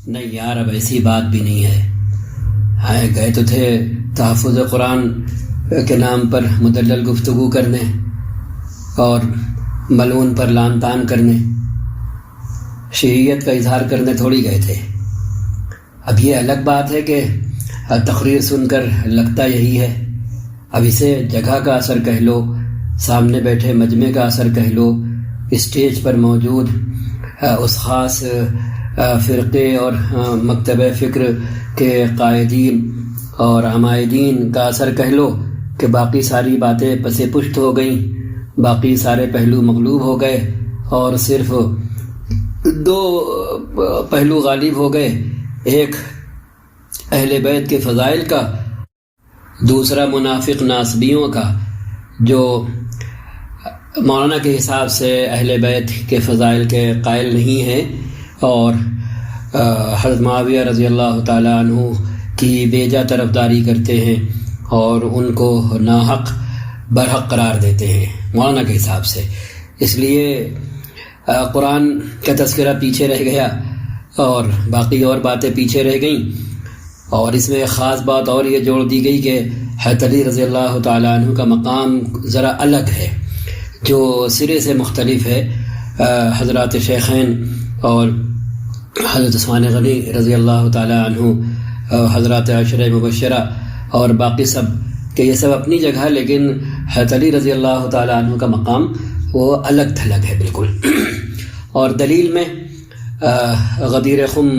نہیں یار، اب ایسی بات بھی نہیں ہے. ہاں، گئے تو تھے تحفظ قرآن کے نام پر مدلل گفتگو کرنے اور ملعون پر لعن طعن کرنے، شیعیت کا اظہار کرنے تھوڑی گئے تھے. اب یہ الگ بات ہے کہ تقریر سن کر لگتا یہی ہے. اب اسے جگہ کا اثر کہہ لو، سامنے بیٹھے مجمع کا اثر کہہ لو، اسٹیج پر موجود اس خاص فرقے اور مکتب فکر کے قائدین اور عمائدین کا اثر کہہ لو کہ باقی ساری باتیں پس پشت ہو گئیں، باقی سارے پہلو مغلوب ہو گئے اور صرف دو پہلو غالب ہو گئے، ایک اہل بیت کے فضائل کا، دوسرا منافق ناصبیوں کا جو مولانا کے حساب سے اہل بیت کے فضائل کے قائل نہیں ہیں اور حضرت معاویہ رضی اللہ تعالیٰ عنہ کی بیجا طرفداری کرتے ہیں اور ان کو ناحق برحق قرار دیتے ہیں مولانا کے حساب سے. اس لیے قرآن کا تذکرہ پیچھے رہ گیا اور باقی اور باتیں پیچھے رہ گئیں. اور اس میں ایک خاص بات اور یہ جوڑ دی گئی کہ حضرت علی رضی اللہ تعالیٰ عنہ کا مقام ذرا الگ ہے، جو سرے سے مختلف ہے. حضرات شیخین اور حضرت عثمان غنی رضی اللہ تعالیٰ عنہ، حضرات عشرہ مبشرہ اور باقی سب کہ یہ سب اپنی جگہ، لیکن حضرت علی رضی اللہ تعالیٰ عنہ کا مقام وہ الگ تھلگ ہے بالکل. اور دلیل میں غدیر خم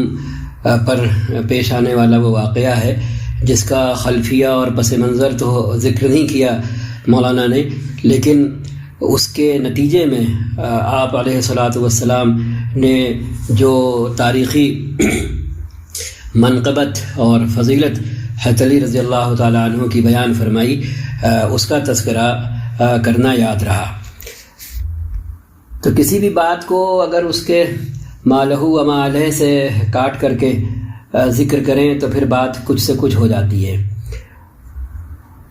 پر پیش آنے والا وہ واقعہ ہے جس کا خلفیہ اور پس منظر تو ذکر نہیں کیا مولانا نے، لیکن اس کے نتیجے میں آپ علیہ الصلاۃ والسلام نے جو تاریخی منقبت اور فضیلت حضرت علی رضی اللہ تعالیٰ عنہ کی بیان فرمائی، اس کا تذکرہ کرنا یاد رہا. تو کسی بھی بات کو اگر اس کے مالہ و ما علیہ سے کاٹ کر کے ذکر کریں تو پھر بات کچھ سے کچھ ہو جاتی ہے.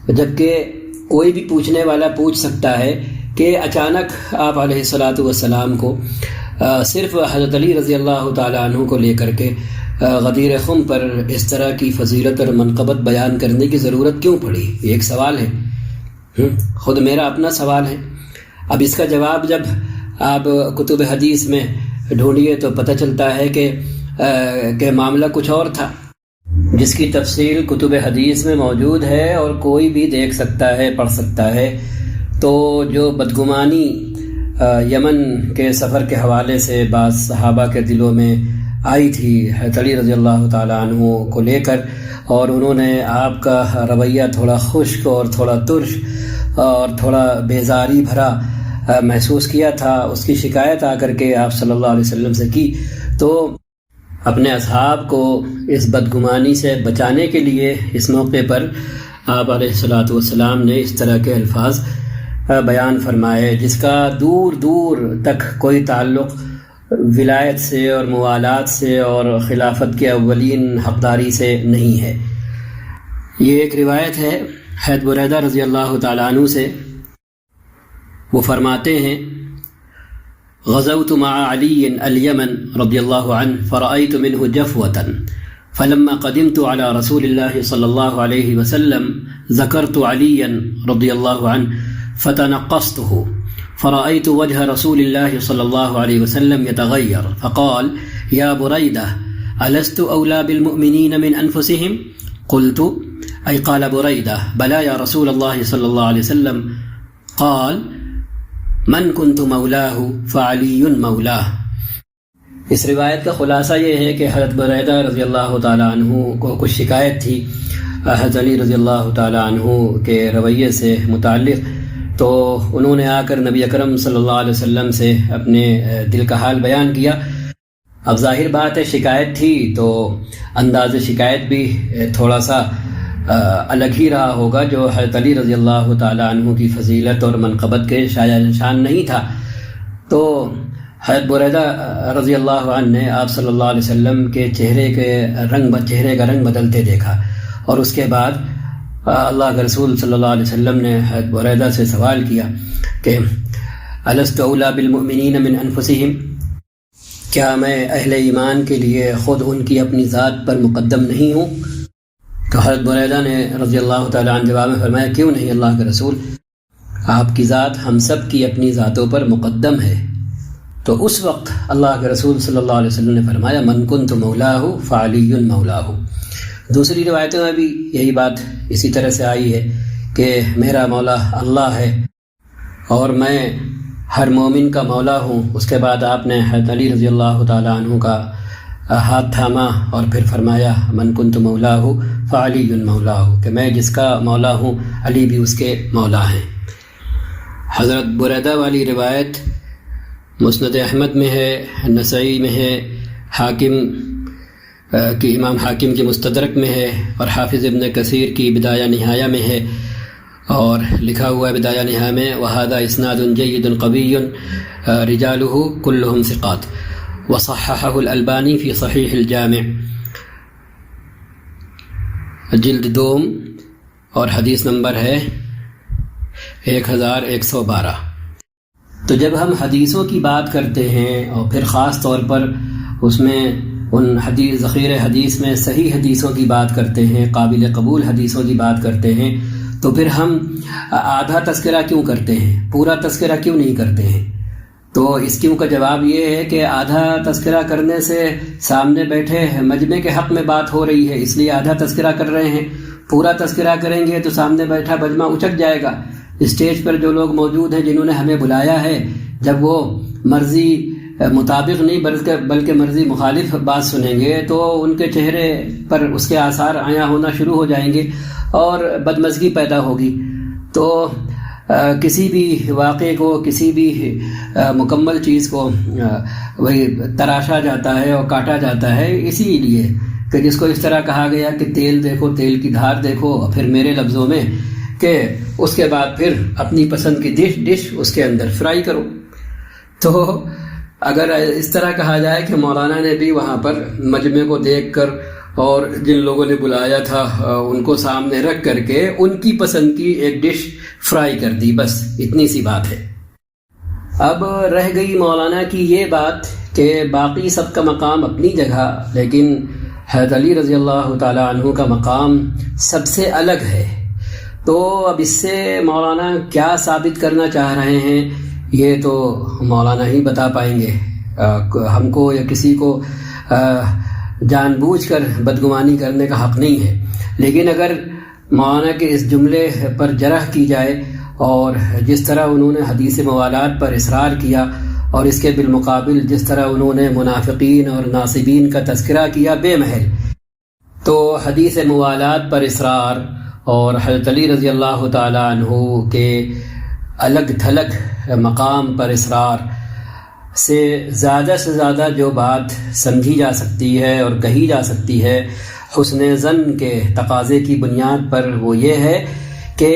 جبکہ کوئی بھی پوچھنے والا پوچھ سکتا ہے کہ اچانک آپ علیہ الصلاۃ والسلام کو صرف حضرت علی رضی اللہ تعالیٰ عنہ کو لے کر کے غدیر خم پر اس طرح کی فضیلت اور منقبت بیان کرنے کی ضرورت کیوں پڑی؟ یہ ایک سوال ہے، خود میرا اپنا سوال ہے. اب اس کا جواب جب آپ کتب حدیث میں ڈھونڈیے تو پتہ چلتا ہے کہ معاملہ کچھ اور تھا، جس کی تفصیل کتب حدیث میں موجود ہے اور کوئی بھی دیکھ سکتا ہے، پڑھ سکتا ہے. تو جو بدگمانی یمن کے سفر کے حوالے سے بعض صحابہ کے دلوں میں آئی تھی حضرت علی رضی اللہ تعالیٰ عنہ کو لے کر، اور انہوں نے آپ کا رویہ تھوڑا خشک اور تھوڑا ترش اور تھوڑا بیزاری بھرا محسوس کیا تھا، اس کی شکایت آ کر کے آپ صلی اللہ علیہ وسلم سے کی. تو اپنے اصحاب کو اس بدگمانی سے بچانے کے لیے اس موقع پر آپ علیہ الصلاۃ والسلام نے اس طرح کے الفاظ بیان فرمائے جس کا دور دور تک کوئی تعلق ولایت سے اور موالات سے اور خلافت کے اولین حقداری سے نہیں ہے. یہ ایک روایت ہے حضرت بریدہ رضی اللہ تعالیٰ عنہ سے، وہ فرماتے ہیں غزوت مع علی الیمن رضی اللہ عنہ فرأیت منہ جفوة فلما قدمت على رسول اللہ صلی اللہ علیہ وسلم ذکرت علیا رضی اللہ عنہ فتنقصته فرأيت وجه رسول الله صلى الله عليه وسلم يتغير فقال يا بريدة ألست أولى بالمؤمنين من أنفسهم؟ قلت أي قال بريدة بلى يا رسول الله صلى الله عليه وسلم. قال من كنت مولاه فعلي مولاه. اس روایت کا خلاصہ یہ ہے کہ حضرت بریدہ رضی اللہ تعالیٰ عنہ کو کچھ شکایت تھی حضرت علی رضی اللہ تعالیٰ عنہ کے رویے سے متعلق، تو انہوں نے آ کر نبی اکرم صلی اللہ علیہ وسلم سے اپنے دل کا حال بیان کیا. اب ظاہر بات ہے شکایت تھی تو انداز شکایت بھی تھوڑا سا الگ ہی رہا ہوگا، جو حضرت علی رضی اللہ تعالیٰ عنہ کی فضیلت اور منقبت کے شایع نشان نہیں تھا. تو حضرت بریدہ رضی اللہ عنہ نے آپ صلی اللہ علیہ وسلم کے چہرے کا رنگ بدلتے دیکھا، اور اس کے بعد اللہ کے رسول صلی اللہ علیہ وسلم نے حضرت بریدہ سے سوال کیا کہ الست اولی بالمؤمنین من انفسہم، کیا میں اہل ایمان کے لیے خود ان کی اپنی ذات پر مقدم نہیں ہوں؟ تو حضرت بریدہ نے رضی اللہ تعالیٰ عنہ جواب میں فرمایا کیوں نہیں اللہ کے رسول، آپ کی ذات ہم سب کی اپنی ذاتوں پر مقدم ہے۔ تو اس وقت اللہ کے رسول صلی اللہ علیہ وسلم نے فرمایا من کنت مولاہ فعلی مولاہ۔ دوسری روایتوں میں بھی یہی بات اسی طرح سے آئی ہے کہ میرا مولا اللہ ہے اور میں ہر مومن کا مولا ہوں۔ اس کے بعد آپ نے حضرت علی رضی اللہ تعالیٰ عنہ کا ہاتھ تھاما اور پھر فرمایا من کنت مولاہ فعلی مولاہ، کہ میں جس کا مولا ہوں علی بھی اس کے مولا ہیں۔ حضرت بریدہ والی روایت مسند احمد میں ہے، نسائی میں ہے، حاکم کی امام حاکم کی مستدرک میں ہے، اور حافظ ابن کثیر کی بدایہ نہایہ میں ہے، اور لکھا ہوا ہے بدایہ نہایہ میں وَهَذَا إِسْنَادٌ جَيِّدٌ قَوِيٌّ رِجَالُهُ كُلُّهُمْ ثِقَاتٌ وَصَحَّحَهُ الْأَلْبَانِي فِي صَحِيحِ الْجَامِعِ، جلد دوم، اور حدیث نمبر ہے 1112۔ تو جب ہم حدیثوں کی بات کرتے ہیں اور پھر خاص طور پر اس میں ان حدیث ذخیرہ حدیث میں صحیح حدیثوں کی بات کرتے ہیں، قابل قبول حدیثوں کی بات کرتے ہیں، تو پھر ہم آدھا تذکرہ کیوں کرتے ہیں، پورا تذکرہ کیوں نہیں کرتے ہیں؟ تو اس کیوں کا جواب یہ ہے کہ آدھا تذکرہ کرنے سے سامنے بیٹھے مجمع کے حق میں بات ہو رہی ہے، اس لیے آدھا تذکرہ کر رہے ہیں۔ پورا تذکرہ کریں گے تو سامنے بیٹھا مجمع اچک جائے گا۔ اسٹیج پر جو لوگ موجود ہیں جنہوں نے ہمیں بلایا ہے، جب وہ مرضی مطابق نہیں بلکہ مرضی مخالف بات سنیں گے تو ان کے چہرے پر اس کے آثار عیاں ہونا شروع ہو جائیں گے اور بدمزگی پیدا ہوگی۔ تو کسی بھی واقعے کو، کسی بھی مکمل چیز کو وہی تراشا جاتا ہے اور کاٹا جاتا ہے، اسی لیے کہ جس کو اس طرح کہا گیا کہ تیل دیکھو، تیل کی دھار دیکھو، اور پھر میرے لفظوں میں کہ اس کے بعد پھر اپنی پسند کی ڈش اس کے اندر فرائی کرو۔ تو اگر اس طرح کہا جائے کہ مولانا نے بھی وہاں پر مجمع کو دیکھ کر اور جن لوگوں نے بلایا تھا ان کو سامنے رکھ کر کے ان کی پسند کی ایک ڈش فرائی کر دی، بس اتنی سی بات ہے۔ اب رہ گئی مولانا کی یہ بات کہ باقی سب کا مقام اپنی جگہ، لیکن حضرت علی رضی اللہ تعالیٰ عنہ کا مقام سب سے الگ ہے۔ تو اب اس سے مولانا کیا ثابت کرنا چاہ رہے ہیں یہ تو مولانا ہی بتا پائیں گے۔ ہم کو یا کسی کو جان بوجھ کر بدگمانی کرنے کا حق نہیں ہے، لیکن اگر مولانا کے اس جملے پر جرح کی جائے اور جس طرح انہوں نے حدیث موالات پر اصرار کیا اور اس کے بالمقابل جس طرح انہوں نے منافقین اور ناصبین کا تذکرہ کیا بے محل، تو حدیث موالات پر اصرار اور حضرت علی رضی اللہ تعالیٰ عنہ کے الگ تھلگ مقام پر اصرار سے زیادہ جو بات سمجھی جا سکتی ہے اور کہی جا سکتی ہے حسن ظن کے تقاضے کی بنیاد پر، وہ یہ ہے کہ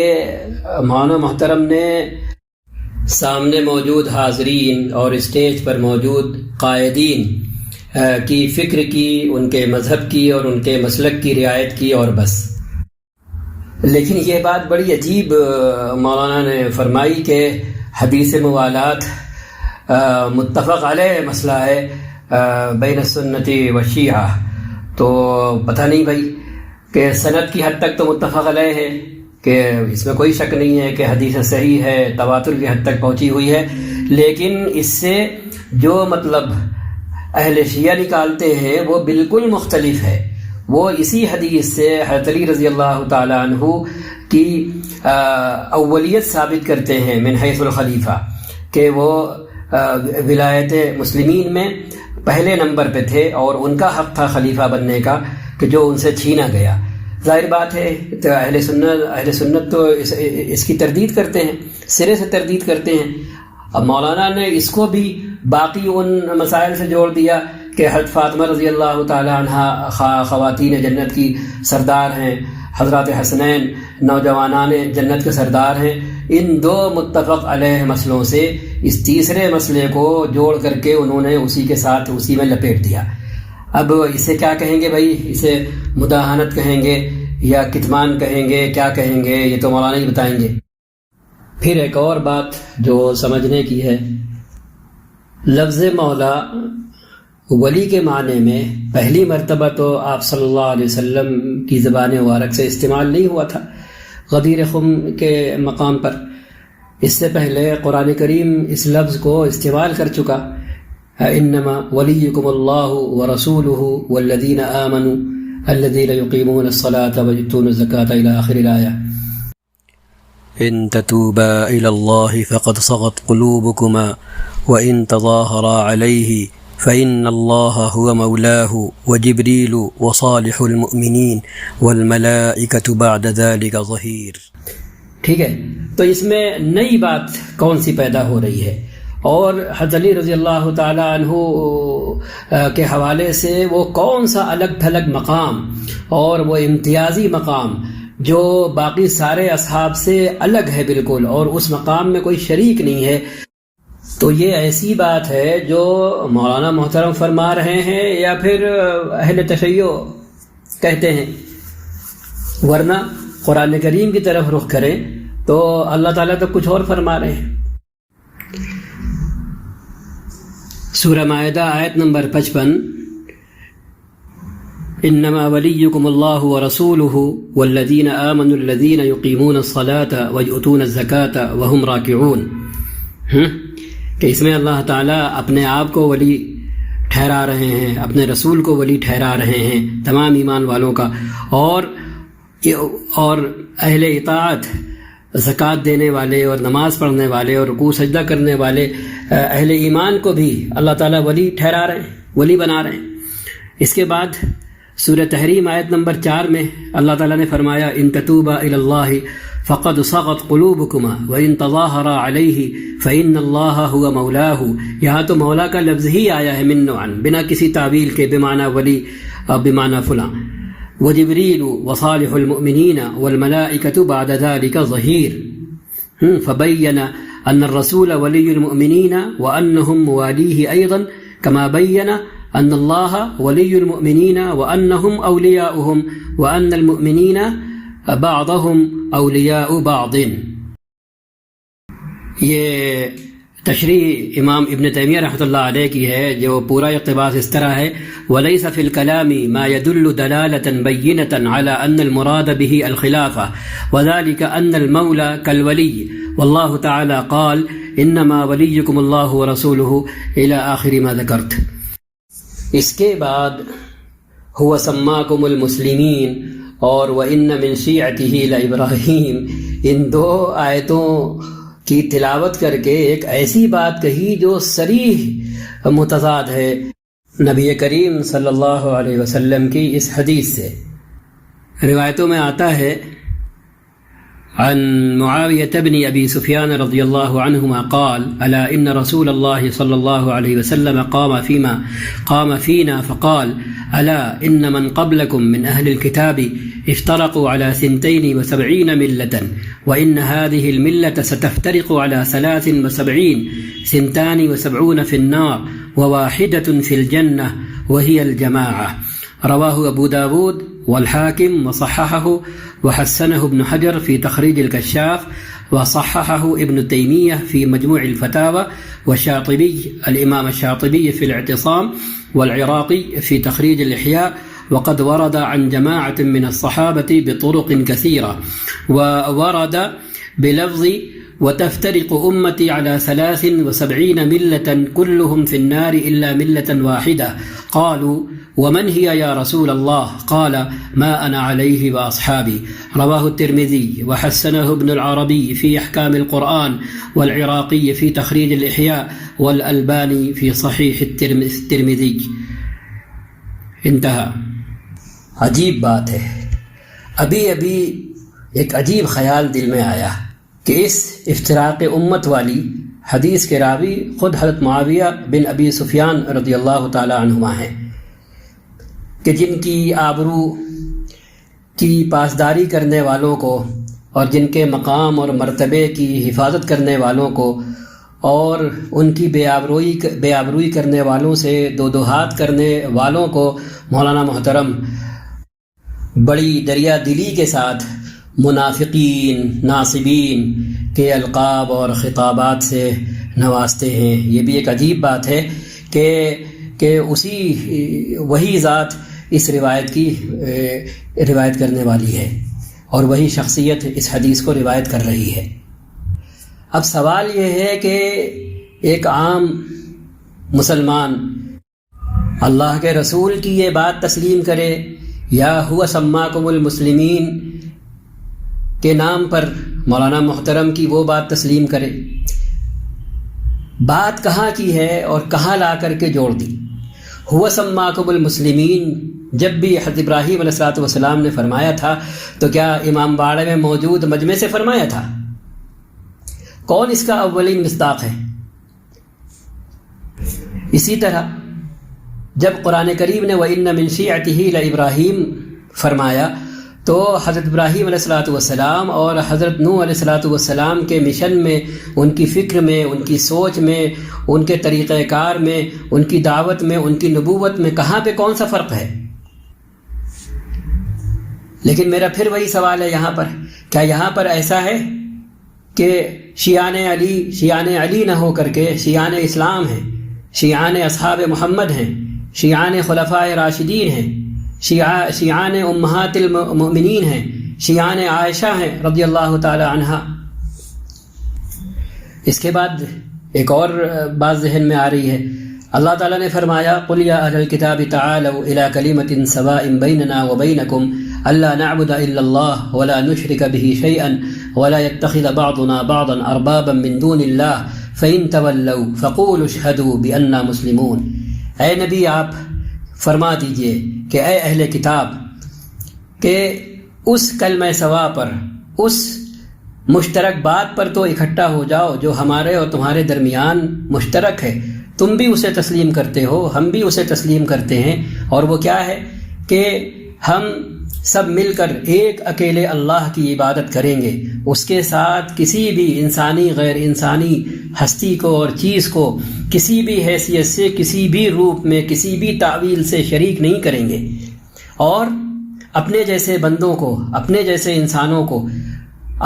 مولانا محترم نے سامنے موجود حاضرین اور اسٹیج پر موجود قائدین کی فکر کی، ان کے مذہب کی اور ان کے مسلک کی رعایت کی اور بس۔ لیکن یہ بات بڑی عجیب مولانا نے فرمائی کہ حدیث موالات متفق علیہ مسئلہ ہے بین السنت و شیعہ، تو پتہ نہیں بھائی کہ سند کی حد تک تو متفق علیہ ہے کہ اس میں کوئی شک نہیں ہے کہ حدیث صحیح ہے، تواتر کی حد تک پہنچی ہوئی ہے، لیکن اس سے جو مطلب اہل شیعہ نکالتے ہیں وہ بالکل مختلف ہے۔ وہ اسی حدیث سے حضرت علی رضی اللہ تعالیٰ عنہ کی اولیت ثابت کرتے ہیں من حیث الخلیفہ، کہ وہ ولایت مسلمین میں پہلے نمبر پہ تھے اور ان کا حق تھا خلیفہ بننے کا کہ جو ان سے چھینا گیا۔ ظاہر بات ہے تو اہل سنت تو اس کی تردید کرتے ہیں، سرے سے تردید کرتے ہیں۔ اب مولانا نے اس کو بھی باقی ان مسائل سے جوڑ دیا کہ حضرت فاطمہ رضی اللہ تعالیٰ عنہ خواتین جنت کی سردار ہیں، حضرات حسنین نوجوانان جنت کے سردار ہیں۔ ان دو متفق علیہ مسئلوں سے اس تیسرے مسئلے کو جوڑ کر کے انہوں نے اسی کے ساتھ اسی میں لپیٹ دیا۔ اب اسے کیا کہیں گے بھائی؟ اسے مداہنت کہیں گے یا کتمان کہیں گے، کیا کہیں گے؟ یہ تو مولانا ہی بتائیں گے۔ پھر ایک اور بات جو سمجھنے کی ہے، لفظ مولا ولی کے معنی میں پہلی مرتبہ تو آپ صلی اللہ علیہ وسلم کی زبان مبارک سے استعمال نہیں ہوا تھا غدیر خم کے مقام پر. اس سے پہلے قرآن کریم اس لفظ کو استعمال کر چکا، انما ولیکم اللہ ورسولہ والذین آمنوا الذین یقیمون الصلاة ویؤتون الزکاة الى آخر الآیہ. ان تتوبا الى اللہ فقد صغت قلوبکما وان تظاہرا علیہ فإن الله هو مولاه وجبريل وصالح المؤمنين والملائكة بعد ذلك ظهير. ٹھیک ہے، تو اس میں نئی بات کون سی پیدا ہو رہی ہے، اور حضرت علی رضی اللہ تعالی عنہ کے حوالے سے وہ کون سا الگ تھلگ مقام اور وہ امتیازی مقام جو باقی سارے اصحاب سے الگ ہے بالکل، اور اس مقام میں کوئی شریک نہیں ہے. تو یہ ایسی بات ہے جو مولانا محترم فرما رہے ہیں یا پھر اہل تشیع کہتے ہیں، ورنہ قرآن کریم کی طرف رخ کریں تو اللہ تعالیٰ تو کچھ اور فرما رہے ہیں. سورہ مائدہ آیت نمبر 55، انما ولیکم اللہ ورسولہ والذین آمنوا الذین یقیمون الصلاة ویؤتون الزکاة وہم راکعون. کہ اس میں اللہ تعالیٰ اپنے آپ کو ولی ٹھہرا رہے ہیں، اپنے رسول کو ولی ٹھہرا رہے ہیں تمام ایمان والوں کا، اور اہل اطاعت، زکوٰۃ دینے والے اور نماز پڑھنے والے اور رکوع سجدہ کرنے والے اہل ایمان کو بھی اللہ تعالیٰ ولی ٹھہرا رہے ہیں، ولی بنا رہے ہیں. اس کے بعد سورہ تحریم آیت نمبر 4 میں اللہ تعالیٰ نے فرمایا ان تتوبا الی اللہ فقد صغت قلوبکما وان تظاہرا علیہ فإن اللہ هو مولاه. یہاں تو مولا کا لفظ ہی آیا ہے من عن، بنا کسی تعویل کے، بمعنی ولی اور بمعنی فلاں. وجبریل وصالح المؤمنین والملائکۃ بعد ذلك ظہیر. فبین ان الرسول ولی المؤمنین وانہم موالیہ ایضا كما بین ان اللہ ولی المؤمنین وانہم اولیاؤہم وان المؤمنین بعضهم اولیاء بعض. یہ تشریح امام ابن تیمیہ رحمۃ اللہ علیہ کی ہے، جو پورا اقتباس اس طرح ہے: وَلَيْسَ فِي الْكَلَامِ مَا يَدُلُّ دَلَالَةً بَيِّنَةً عَلَى أَنَّ الْمُرَادَ بِهِ الْخِلَافَةَ وَذَلِكَ أَنَّ الْمَوْلَى كَالْوَلِيِّ وَاللَّهُ تَعَالَى قَالَ إِنَّمَا وَلِيُّكُمُ اللَّهُ وَرَسُولُهُ إِلَى آخِرِ مَا ذَكَرْتُ. اس کے بعد هُوَ سَمَّاكُمُ الْمُسْلِمِينَ اور وَإِنَّ مِن شِيعَتِهِ لَإِبْرَاهِيمَ، ان دو آیتوں کی تلاوت کر کے ایک ایسی بات کہی جو صریح متضاد ہے نبی کریم صلی اللہ علیہ وسلم کی اس حدیث سے. روایتوں میں آتا ہے عن معاویة بن ابی سفیان رضی اللہ عنہما قال الا ان رسول اللہ صلی اللہ علیہ وسلم قام فینا فقال الا ان من قبلكم من اہل الكتاب افترقوا على 72 ملة وان هذه الملة ستفترق على 73 72 في النار وواحدة في الجنة وهي الجماعة. رواه ابو داود والحاكم وصححه وحسنه ابن حجر في تخريج الكشاف وصححه ابن تيمية في مجموع الفتاوى والشاطبي الإمام الشاطبي في الاعتصام والعراقي في تخريج الإحياء. وقد ورد عن جماعة من الصحابة بطرق كثيرة، وورد بلفظ وتفترق أمتي على 73 ملة كلهم في النار إلا ملة واحدة. قالوا ومن هي يا رسول الله؟ قال ما أنا عليه وأصحابي. رواه الترمذي وحسنه ابن العربي في إحكام القرآن والعراقي في تخريج الإحياء والألباني في صحيح الترمذي. انتہا. عجیب بات ہے، ابھی ایک عجیب خیال دل میں آیا کہ اس افتراق امت والی حدیث کے راوی خود حضرت معاویہ بن ابی سفیان رضی اللہ تعالی عنہما ہیں، کہ جن کی آبرو کی پاسداری کرنے والوں کو اور جن کے مقام اور مرتبے کی حفاظت کرنے والوں کو اور ان کی بے آبروئی کرنے والوں سے دو ہاتھ کرنے والوں کو مولانا محترم بڑی دریا دلی کے ساتھ منافقین، ناصبین کے القاب اور خطابات سے نوازتے ہیں. یہ بھی ایک عجیب بات ہے کہ وہی ذات اس روایت کی روایت کرنے والی ہے اور وہی شخصیت اس حدیث کو روایت کر رہی ہے۔ اب سوال یہ ہے کہ ایک عام مسلمان اللہ کے رسول کی یہ بات تسلیم کرے یا ہوا سماکم المسلمین کے نام پر مولانا محترم کی وہ بات تسلیم کرے؟ بات کہاں کی ہے اور کہاں لا کر کے جوڑ دی؟ ہوا سماکم المسلمین جب بھی حضرت ابراہیم علیہ السلام نے فرمایا تھا تو کیا امام باڑے میں موجود مجمع سے فرمایا تھا؟ کون اس کا اولین مصداق ہے؟ اسی طرح جب قرآن کریم نے وَإِنَّ مِن شِيعَتِهِ لَإِبْرَاهِيمَ فرمایا تو حضرت ابراہیم علیہ السلام اور حضرت نوح علیہ السلام کے مشن میں، ان کی فکر میں، ان کی سوچ میں، ان کے طریقہ کار میں، ان کی دعوت میں، ان کی نبوت میں کہاں پہ کون سا فرق ہے؟ لیکن میرا پھر وہی سوال ہے یہاں پر، کیا یہاں پر ایسا ہے کہ شیعان علی نہ ہو کر کے شیعان اسلام ہیں، شیعان اصحاب محمد ہیں، شیعان خلفاء راشدین ہیں، شیعان امہات المؤمنین ہیں، شیعان عائشہ ہیں رضی اللہ تعالی عنہا؟ اس کے بعد ایک اور بات ذہن میں آ رہی ہے، اللہ تعالیٰ نے فرمایا قُلْ يَا أَهْلَ الْكِتَابِ تَعَالَوْا إِلَىٰ كَلِمَةٍ سَوَاءٍ بَيْنَنَا وَبَيْنَكُمْ أَلَّا نَعْبُدَ إِلَّا اللَّهَ وَلَا نُشْرِكَ بِهِ شَيْئًا وَلَا يَتَّخِذَ بَعْضُنَا بَعْضًا أَرْبَابًا مِّن دُونِ اللَّهِ فَإِن تَوَلَّوْا فَقُولُوا اشْهَدُوا بِأَنَّا مُسْلِمُونَ۔ اے نبی آپ فرما دیجئے کہ اے اہل کتاب کہ اس کلمہ سوا پر، اس مشترک بات پر تو اکٹھا ہو جاؤ جو ہمارے اور تمہارے درمیان مشترک ہے، تم بھی اسے تسلیم کرتے ہو، ہم بھی اسے تسلیم کرتے ہیں، اور وہ کیا ہے کہ ہم سب مل کر ایک اکیلے اللہ کی عبادت کریں گے، اس کے ساتھ کسی بھی انسانی غیر انسانی ہستی کو اور چیز کو کسی بھی حیثیت سے، کسی بھی روپ میں، کسی بھی تعویل سے شریک نہیں کریں گے، اور اپنے جیسے بندوں کو، اپنے جیسے انسانوں کو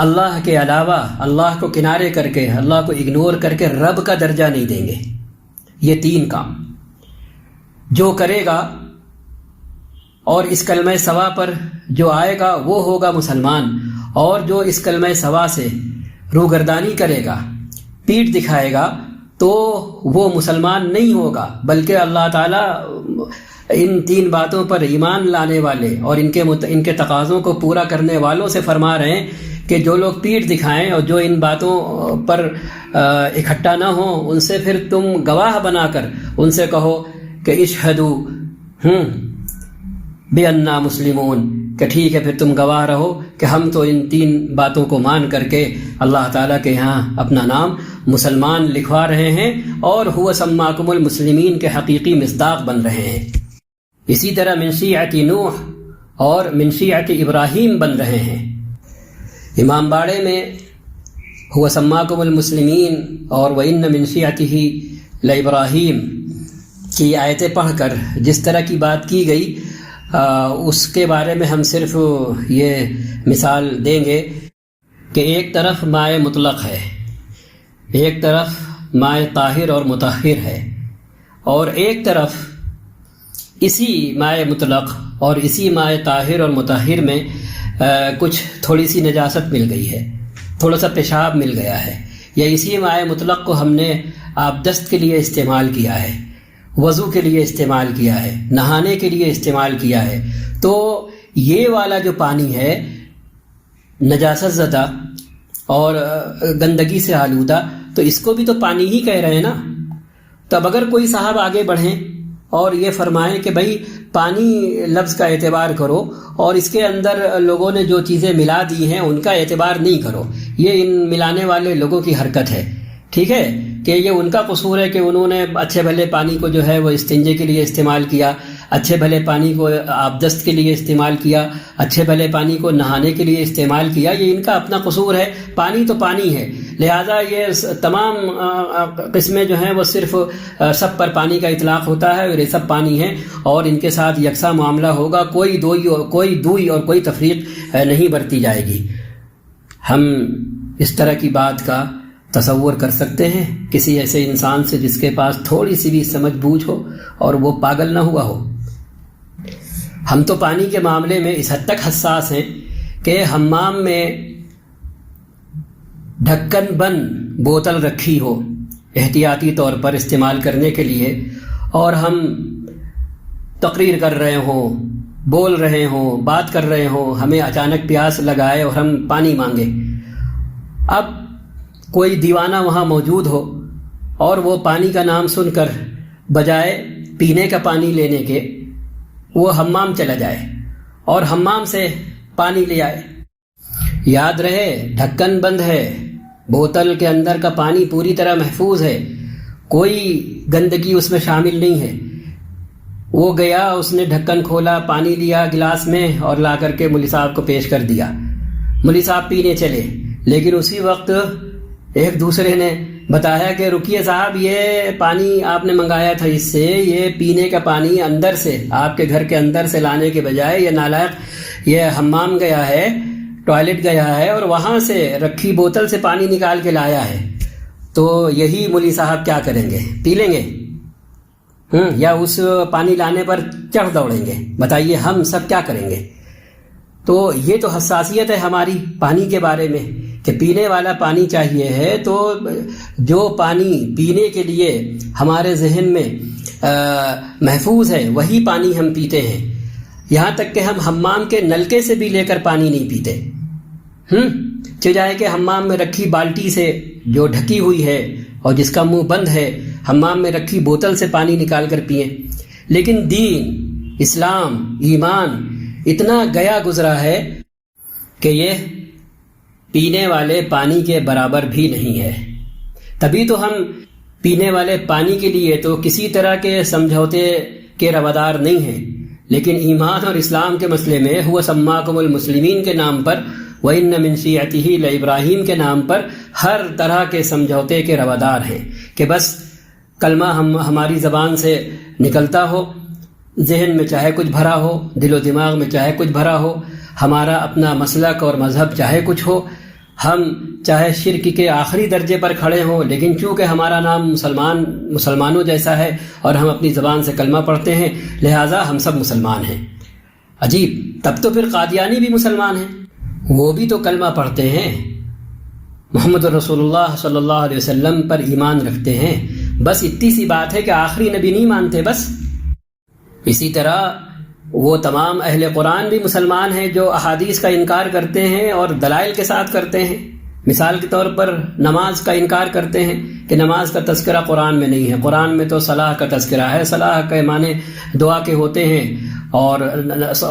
اللہ کے علاوہ، اللہ کو کنارے کر کے، اللہ کو اگنور کر کے رب کا درجہ نہیں دیں گے۔ یہ تین کام جو کرے گا اور اس کلمہ سوا پر جو آئے گا وہ ہوگا مسلمان، اور جو اس کلمہ سوا سے روگردانی کرے گا، پیٹھ دکھائے گا، تو وہ مسلمان نہیں ہوگا، بلکہ اللہ تعالیٰ ان تین باتوں پر ایمان لانے والے اور ان کے تقاضوں کو پورا کرنے والوں سے فرما رہے ہیں کہ جو لوگ پیٹھ دکھائیں اور جو ان باتوں پر اکٹھا نہ ہوں، ان سے پھر تم گواہ بنا کر ان سے کہو کہ اشہدوا بِأَنَّا مسلمون، کہ ٹھیک ہے پھر تم گواہ رہو کہ ہم تو ان تین باتوں کو مان کر کے اللہ تعالیٰ کے یہاں اپنا نام مسلمان لکھوا رہے ہیں اور ہوا سماکم المسلمین کے حقیقی مصداق بن رہے ہیں۔ اسی طرح من شیعت نوح اور من شیعت ابراہیم بن رہے ہیں۔ امام باڑے میں ہوا سماکم المسلمین اور وَإِنَّ مِن شِيعَتِهِ لَإِبْرَاهِيمَ کی آیتیں پڑھ کر جس طرح کی بات کی گئی، اس کے بارے میں ہم صرف یہ مثال دیں گے کہ ایک طرف مائے مطلق ہے، ایک طرف مائے طاہر اور مطہر ہے، اور ایک طرف اسی مائے مطلق اور اسی مائے طاہر اور مطہر میں کچھ تھوڑی سی نجاست مل گئی ہے، تھوڑا سا پیشاب مل گیا ہے، یا اسی مائے مطلق کو ہم نے آبدست کے لیے استعمال کیا ہے، وضو کے لیے استعمال کیا ہے، نہانے کے لیے استعمال کیا ہے، تو یہ والا جو پانی ہے نجاست زدہ اور گندگی سے آلودہ، تو اس کو بھی تو پانی ہی کہہ رہے ہیں نا۔ تب اگر کوئی صاحب آگے بڑھیں اور یہ فرمائیں کہ بھائی پانی لفظ کا اعتبار کرو اور اس کے اندر لوگوں نے جو چیزیں ملا دی ہیں ان کا اعتبار نہیں کرو، یہ ان ملانے والے لوگوں کی حرکت ہے، ٹھیک ہے، کہ یہ ان کا قصور ہے کہ انہوں نے اچھے بھلے پانی کو جو ہے وہ استنجے کے لیے استعمال کیا، اچھے بھلے پانی کو آبدست کے لیے استعمال کیا، اچھے بھلے پانی کو نہانے کے لیے استعمال کیا، یہ ان کا اپنا قصور ہے۔ پانی تو پانی ہے، لہٰذا یہ تمام قسمیں جو ہیں وہ صرف سب پر پانی کا اطلاق ہوتا ہے اور یہ سب پانی ہیں اور ان کے ساتھ یکساں معاملہ ہوگا، کوئی دوئی اور کوئی تفریق نہیں برتی جائے گی۔ ہم اس طرح کی بات کا تصور کر سکتے ہیں کسی ایسے انسان سے جس کے پاس تھوڑی سی بھی سمجھ بوجھ ہو اور وہ پاگل نہ ہوا ہو؟ ہم تو پانی کے معاملے میں اس حد تک حساس ہیں کہ حمام میں ڈھکن بند بوتل رکھی ہو احتیاطی طور پر استعمال کرنے کے لیے، اور ہم تقریر کر رہے ہوں، بول رہے ہوں، بات کر رہے ہوں، ہمیں اچانک پیاس لگائے اور ہم پانی مانگے. اب کوئی دیوانہ وہاں موجود ہو اور وہ پانی کا نام سن کر بجائے پینے کا پانی لینے کے وہ حمام چلا جائے اور حمام سے پانی لے آئے. یاد رہے ڈھکن بند ہے، بوتل کے اندر کا پانی پوری طرح محفوظ ہے، کوئی گندگی اس میں شامل نہیں ہے. وہ گیا، اس نے ڈھکن کھولا، پانی لیا گلاس میں اور لا کر کے مولوی صاحب کو پیش کر دیا. مولوی صاحب پینے چلے، لیکن اسی وقت ایک دوسرے نے بتایا کہ رکیے صاحب، یہ پانی آپ نے منگایا تھا اس سے، یہ پینے کا پانی اندر سے آپ کے گھر کے اندر سے لانے کے بجائے یہ نالائق یہ حمام گیا ہے، ٹوائلٹ گیا ہے اور وہاں سے رکھی بوتل سے پانی نکال کے لایا ہے. تو یہی مولوی صاحب کیا کریں گے؟ پی لیں گے یا اس پانی لانے پر چڑھ دوڑیں گے؟ بتائیے ہم سب کیا کریں گے؟ تو یہ تو حساسیت ہے ہماری پانی کے بارے میں کہ پینے والا پانی چاہیے ہے. تو جو پانی پینے کے لیے ہمارے ذہن میں محفوظ ہے وہی پانی ہم پیتے ہیں. یہاں تک کہ ہم حمام کے نلکے سے بھی لے کر پانی نہیں پیتے. چاہے کہ حمام میں رکھی بالٹی سے جو ڈھکی ہوئی ہے اور جس کا منہ بند ہے، حمام میں رکھی بوتل سے پانی نکال کر پئیں. لیکن دین، اسلام، ایمان اتنا گیا گزرا ہے کہ یہ پینے والے پانی کے برابر بھی نہیں ہے. تبھی تو ہم پینے والے پانی کے لیے تو کسی طرح کے سمجھوتے کے روادار نہیں ہیں، لیکن ایمان اور اسلام کے مسئلے میں هو سماکم المسلمین کے نام پر وَإِنَّ مِن شِيعَتِهِ لَإِبْرَاهِيمَ کے نام پر ہر طرح کے سمجھوتے کے روادار ہیں کہ بس کلمہ ہماری زبان سے نکلتا ہو، ذہن میں چاہے کچھ بھرا ہو، دل و دماغ میں چاہے کچھ بھرا ہو، ہمارا اپنا مسلک اور مذہب چاہے کچھ ہو، ہم چاہے شرک کے آخری درجے پر کھڑے ہوں، لیکن چونکہ ہمارا نام مسلمانوں جیسا ہے اور ہم اپنی زبان سے کلمہ پڑھتے ہیں، لہٰذا ہم سب مسلمان ہیں. عجیب، تب تو پھر قادیانی بھی مسلمان ہیں، وہ بھی تو کلمہ پڑھتے ہیں، محمد رسول اللہ صلی اللہ علیہ وسلم پر ایمان رکھتے ہیں. بس اتنی سی بات ہے کہ آخری نبی نہیں مانتے بس. اسی طرح وہ تمام اہل قرآن بھی مسلمان ہیں جو احادیث کا انکار کرتے ہیں اور دلائل کے ساتھ کرتے ہیں. مثال کے طور پر نماز کا انکار کرتے ہیں کہ نماز کا تذکرہ قرآن میں نہیں ہے. قرآن میں تو صلاح کا تذکرہ ہے، صلاح کے معنی دعا کے ہوتے ہیں، اور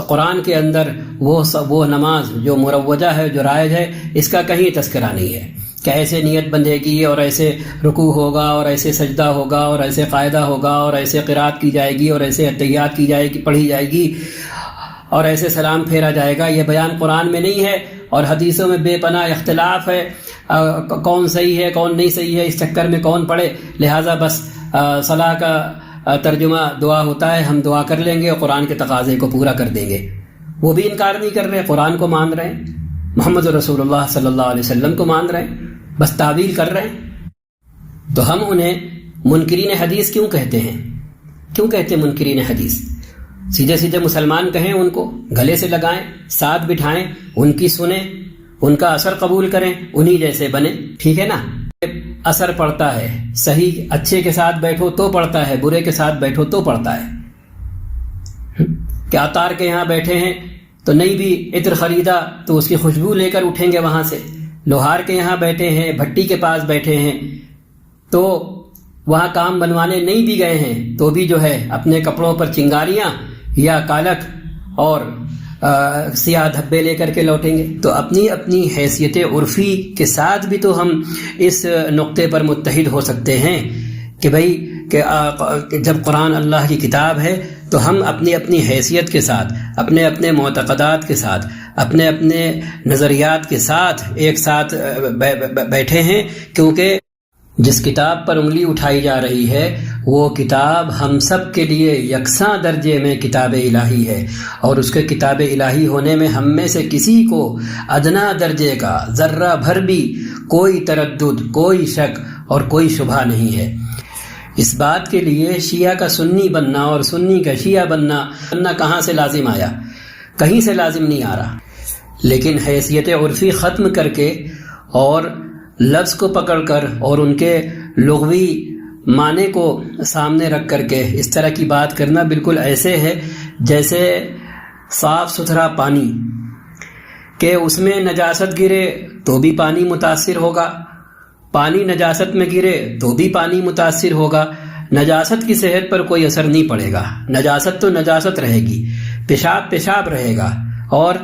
قرآن کے اندر وہ نماز جو مروجہ ہے، جو رائج ہے، اس کا کہیں تذکرہ نہیں ہے کہ ایسے نیت بندھے گی اور ایسے رکوع ہوگا اور ایسے سجدہ ہوگا اور ایسے قاعدہ ہوگا اور ایسے قرات کی جائے گی اور ایسے اتحیات کی جائے گی، پڑھی جائے گی اور ایسے سلام پھیرا جائے گا. یہ بیان قرآن میں نہیں ہے، اور حدیثوں میں بے پناہ اختلاف ہے، کون صحیح ہے کون نہیں صحیح ہے، اس چکر میں کون پڑھے. لہٰذا بس صلاح کا ترجمہ دعا ہوتا ہے، ہم دعا کر لیں گے اور قرآن کے تقاضے کو پورا کر دیں گے. وہ بھی انکار نہیں کر رہے، قرآن کو مان رہے ہیں، محمد رسول اللہ صلی اللہ علیہ وسلم کو مان رہے ہیں، بس تعویل کر رہے ہیں. تو ہم انہیں منکرین حدیث کیوں کہتے ہیں؟ کیوں کہتے ہیں منکرین حدیث؟ سیدھے سیدھے مسلمان کہیں، ان کو گلے سے لگائیں، ساتھ بٹھائیں، ان کی سنیں، ان کا اثر قبول کریں، انہی جیسے بنیں. ٹھیک ہے نا؟ اثر پڑتا ہے، صحیح اچھے کے ساتھ بیٹھو تو پڑتا ہے، برے کے ساتھ بیٹھو تو پڑتا ہے. کہ عطار کے یہاں بیٹھے ہیں تو نہیں بھی عطر خریدا تو اس کی خوشبو لے کر اٹھیں گے وہاں سے. لوہار کے یہاں بیٹھے ہیں، بھٹی کے پاس بیٹھے ہیں تو وہاں کام بنوانے نہیں بھی گئے ہیں تو بھی جو ہے اپنے کپڑوں پر چنگاریاں یا کالک اور سیاہ دھبے لے کر کے لوٹیں گے. تو اپنی اپنی حیثیت عرفی کے ساتھ بھی تو ہم اس نقطے پر متحد ہو سکتے ہیں کہ بھائی کہ جب قرآن اللہ کی کتاب ہے تو ہم اپنی اپنی حیثیت کے ساتھ، اپنے اپنے معتقدات کے ساتھ، اپنے اپنے نظریات کے ساتھ ایک ساتھ بیٹھے ہیں، کیونکہ جس کتاب پر انگلی اٹھائی جا رہی ہے وہ کتاب ہم سب کے لیے یکساں درجے میں کتاب الہی ہے، اور اس کے کتاب الہی ہونے میں ہم میں سے کسی کو ادنا درجے کا ذرہ بھر بھی کوئی تردد، کوئی شک اور کوئی شبہ نہیں ہے۔ اس بات کے لیے شیعہ کا سنی بننا اور سنی کا شیعہ بننا کہاں سے لازم آیا؟ کہیں سے لازم نہیں آ رہا، لیکن حیثیت عرفی ختم کر کے اور لفظ کو پکڑ کر اور ان کے لغوی معنی کو سامنے رکھ کر کے اس طرح کی بات کرنا بالکل ایسے ہے جیسے صاف ستھرا پانی کہ اس میں نجاست گرے تو بھی پانی متاثر ہوگا، پانی نجاست میں گرے تو بھی پانی متاثر ہوگا، نجاست کی صحت پر کوئی اثر نہیں پڑے گا، نجاست تو نجاست رہے گی، پیشاب پیشاب رہے گا، اور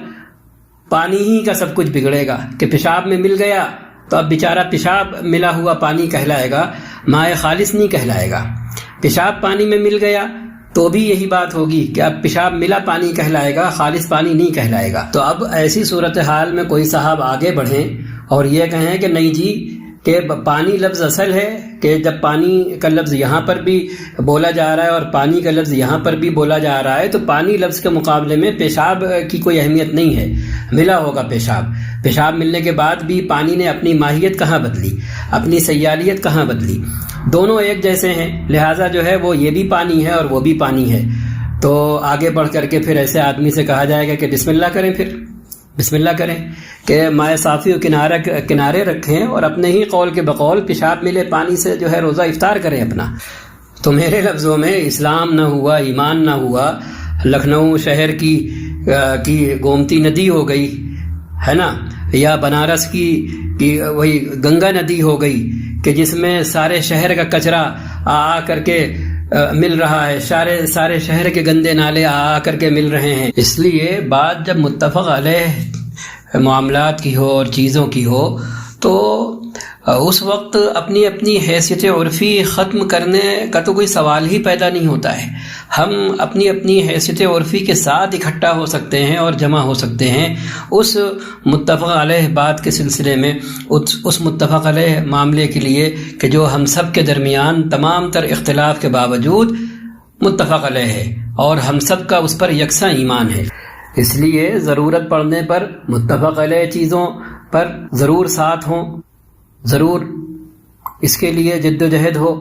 پانی ہی کا سب کچھ بگڑے گا کہ پیشاب میں مل گیا تو اب بیچارہ پیشاب ملا ہوا پانی کہلائے گا، مائع خالص نہیں کہلائے گا۔ پیشاب پانی میں مل گیا تو بھی یہی بات ہوگی کہ اب پیشاب ملا پانی کہلائے گا، خالص پانی نہیں کہلائے گا۔ تو اب ایسی صورتحال میں کوئی صاحب آگے بڑھیں اور یہ کہیں کہ نہیں جی کہ پانی لفظ اصل ہے، کہ جب پانی کا لفظ یہاں پر بھی بولا جا رہا ہے اور پانی کا لفظ یہاں پر بھی بولا جا رہا ہے تو پانی لفظ کے مقابلے میں پیشاب کی کوئی اہمیت نہیں ہے، ملا ہوگا پیشاب ملنے کے بعد بھی پانی نے اپنی ماہیت کہاں بدلی، اپنی سیالیت کہاں بدلی، دونوں ایک جیسے ہیں، لہٰذا جو ہے وہ یہ بھی پانی ہے اور وہ بھی پانی ہے۔ تو آگے بڑھ کر کے پھر ایسے آدمی سے کہا جائے گا کہ بسم اللہ کریں، پھر بسم اللہ کریں کہ مائع صافی کنارے رکھیں اور اپنے ہی قول کے بقول پیشاب ملے پانی سے جو ہے روزہ افطار کریں اپنا۔ تو میرے لفظوں میں اسلام نہ ہوا، ایمان نہ ہوا، لکھنؤ شہر کی گومتی ندی ہو گئی ہے نا، یا بنارس کی وہی گنگا ندی ہو گئی کہ جس میں سارے شہر کا کچرا آ کر کے مل رہا ہے، سارے شہر کے گندے نالے آ کر کے مل رہے ہیں۔ اس لیے بات جب متفق علیہ معاملات کی ہو اور چیزوں کی ہو تو اس وقت اپنی حیثیت عرفی ختم کرنے کا تو کوئی سوال ہی پیدا نہیں ہوتا ہے۔ ہم اپنی حیثیت عرفی کے ساتھ اکٹھا ہو سکتے ہیں اور جمع ہو سکتے ہیں اس متفق علیہ بات کے سلسلے میں، اس متفق علیہ معاملے کے لیے کہ جو ہم سب کے درمیان تمام تر اختلاف کے باوجود متفق علیہ ہے اور ہم سب کا اس پر یکساں ایمان ہے۔ اس لیے ضرورت پڑنے پر متفق علیہ چیزوں پر ضرور ساتھ ہوں، ضرور اس کے لیے جد و جہد ہو،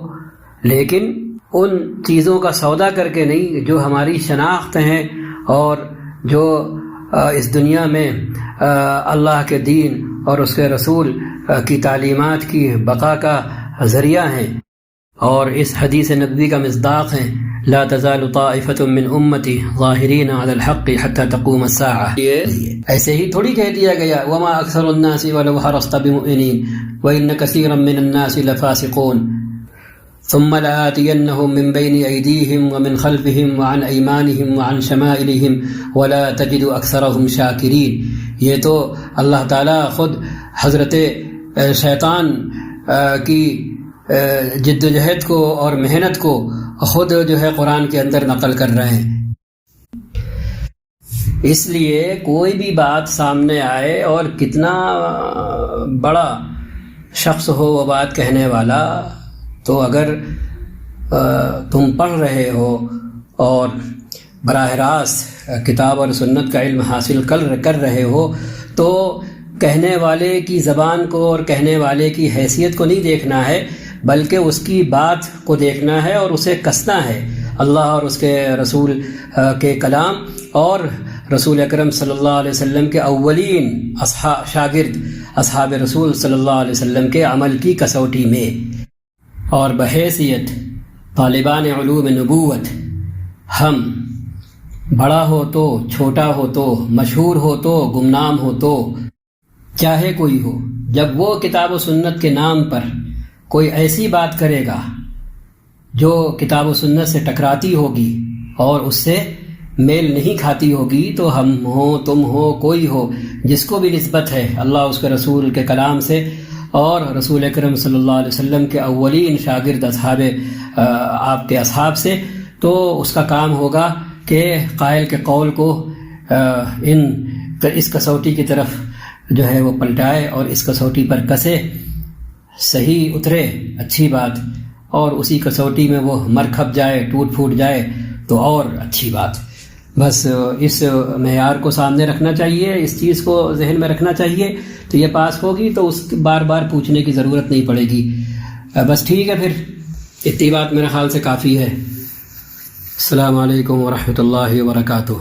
لیکن ان چیزوں کا سودا کر کے نہیں جو ہماری شناخت ہیں اور جو اس دنیا میں اللہ کے دین اور اس کے رسول کی تعلیمات کی بقا کا ذریعہ ہیں اور اس حدیث نبوی کا مصداق ہیں، لا تزال طائفة من امتی ظاہرین علی الحق حتی تقوم الساعہ۔ ایسے ہی تھوڑی کہہ دیا گیا وما اکثر الناس ولو حرصت بمؤمنین وان کثیرا من الناس لفاسقون ثم لآتینہم من بین ایدیہم ومن خلفہم وعن ایمانہم وعن شمائلہم ولا تجد اکثرہم شاکرین۔ یہ تو اللہ تعالیٰ خود حضرت شیطان کی جد و جہد کو اور محنت کو خود جو ہے قرآن کے اندر نقل کر رہے ہیں۔ اس لیے کوئی بھی بات سامنے آئے اور کتنا بڑا شخص ہو وہ بات کہنے والا، تو اگر تم پڑھ رہے ہو اور براہ راست کتاب اور سنت کا علم حاصل کر رہے ہو تو کہنے والے کی زبان کو اور کہنے والے کی حیثیت کو نہیں دیکھنا ہے، بلکہ اس کی بات کو دیکھنا ہے اور اسے کسنا ہے اللہ اور اس کے رسول کے کلام اور رسول اکرم صلی اللہ علیہ وسلم کے اولین شاگرد اصحاب رسول صلی اللہ علیہ وسلم کے عمل کی کسوٹی میں۔ اور بحیثیت طالبان علوم نبوت ہم بڑا ہو تو چھوٹا ہو تو مشہور ہو تو گمنام ہو تو چاہے کوئی ہو، جب وہ کتاب و سنت کے نام پر کوئی ایسی بات کرے گا جو کتاب و سنت سے ٹکراتی ہوگی اور اس سے میل نہیں کھاتی ہوگی، تو ہم ہو تم ہو کوئی ہو جس کو بھی نسبت ہے اللہ اس کے رسول کے کلام سے اور رسول اکرم صلی اللہ علیہ وسلم کے اولین شاگرد آپ کے اصحاب سے، تو اس کا کام ہوگا کہ قائل کے قول کو اس کسوٹی کی طرف جو ہے وہ پلٹائے اور اس کسوٹی پر کسے، صحیح اترے اچھی بات، اور اسی کسوٹی میں وہ مر کھپ جائے، ٹوٹ پھوٹ جائے تو اور اچھی بات۔ بس اس معیار کو سامنے رکھنا چاہیے، اس چیز کو ذہن میں رکھنا چاہیے، تو یہ پاس ہوگی تو اس بار بار پوچھنے کی ضرورت نہیں پڑے گی۔ بس ٹھیک ہے، پھر اتنی بات میرے خیال سے کافی ہے۔ السلام علیکم ورحمۃ اللہ وبرکاتہ۔